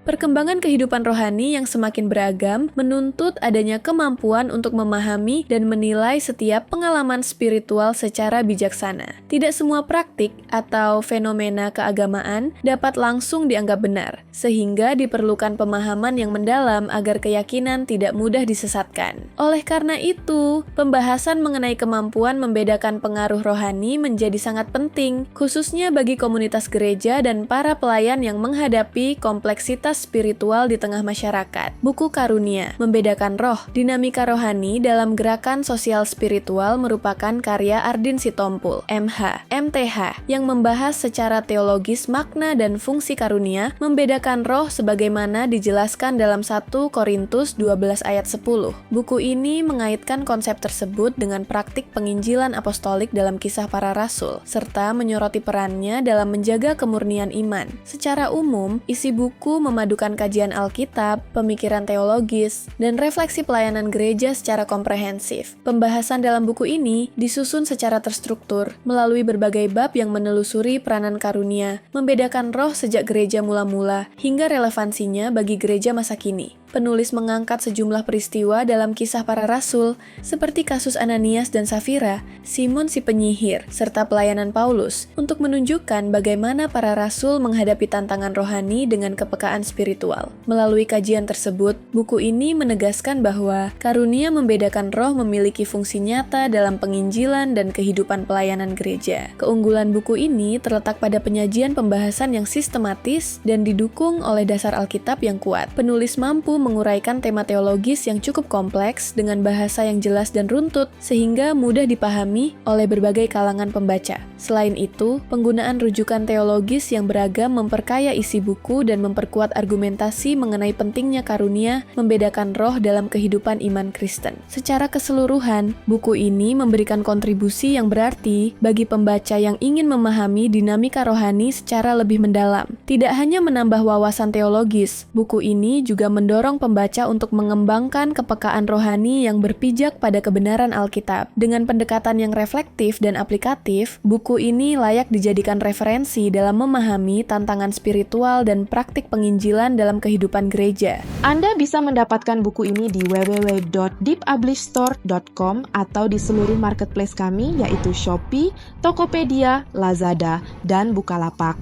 Perkembangan kehidupan rohani yang semakin beragam menuntut adanya kemampuan untuk memahami dan menilai setiap pengalaman spiritual secara bijaksana. Tidak semua praktik atau fenomena keagamaan dapat langsung dianggap benar, sehingga diperlukan pemahaman yang mendalam agar keyakinan tidak mudah disesatkan. Oleh karena itu, pembahasan mengenai kemampuan membedakan pengaruh rohani menjadi sangat penting, khususnya bagi komunitas gereja dan para pelayan yang menghadapi kompleksitas spiritual di tengah masyarakat. Buku Karunia, Membedakan Roh, Dinamika Rohani dalam Gerakan Sosial Spiritual merupakan karya Ardin Sitompul, MH, MTH, yang membahas secara teologis makna dan fungsi karunia, membedakan roh sebagaimana dijelaskan dalam 1 Korintus 12 ayat 10. Buku ini mengaitkan konsep tersebut dengan praktik penginjilan apostolik dalam Kisah Para Rasul, serta menyoroti perannya dalam menjaga kemurnian iman. Secara umum, isi buku memadukan kajian Alkitab, pemikiran teologis, dan refleksi pelayanan gereja secara komprehensif. Pembahasan dalam buku ini disusun secara terstruktur melalui berbagai bab yang menelusuri peranan karunia, membedakan roh sejak gereja mula-mula hingga relevansinya bagi gereja masa kini. Penulis mengangkat sejumlah peristiwa dalam Kisah Para Rasul, seperti kasus Ananias dan Safira, Simon si penyihir, serta pelayanan Paulus, untuk menunjukkan bagaimana para rasul menghadapi tantangan rohani dengan kepekaan spiritual. Melalui kajian tersebut, buku ini menegaskan bahwa karunia membedakan roh memiliki fungsi nyata dalam penginjilan dan kehidupan pelayanan gereja. Keunggulan buku ini terletak pada penyajian pembahasan yang sistematis dan didukung oleh dasar Alkitab yang kuat. Penulis mampu menguraikan tema teologis yang cukup kompleks dengan bahasa yang jelas dan runtut sehingga mudah dipahami oleh berbagai kalangan pembaca. Selain itu, penggunaan rujukan teologis yang beragam memperkaya isi buku dan memperkuat argumentasi mengenai pentingnya karunia membedakan roh dalam kehidupan iman Kristen. Secara keseluruhan, buku ini memberikan kontribusi yang berarti bagi pembaca yang ingin memahami dinamika rohani secara lebih mendalam. Tidak hanya menambah wawasan teologis, buku ini juga mendorong pembaca untuk mengembangkan kepekaan rohani yang berpijak pada kebenaran Alkitab. Dengan pendekatan yang reflektif dan aplikatif, buku ini layak dijadikan referensi dalam memahami tantangan spiritual dan praktik penginjilan dalam kehidupan gereja. Anda bisa mendapatkan buku ini di www.deepublishedstore.com atau di seluruh marketplace kami yaitu Shopee, Tokopedia, Lazada, dan Bukalapak.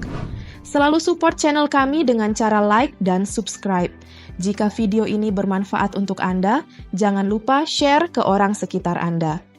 Selalu support channel kami dengan cara like dan subscribe. Jika video ini bermanfaat untuk Anda, jangan lupa share ke orang sekitar Anda.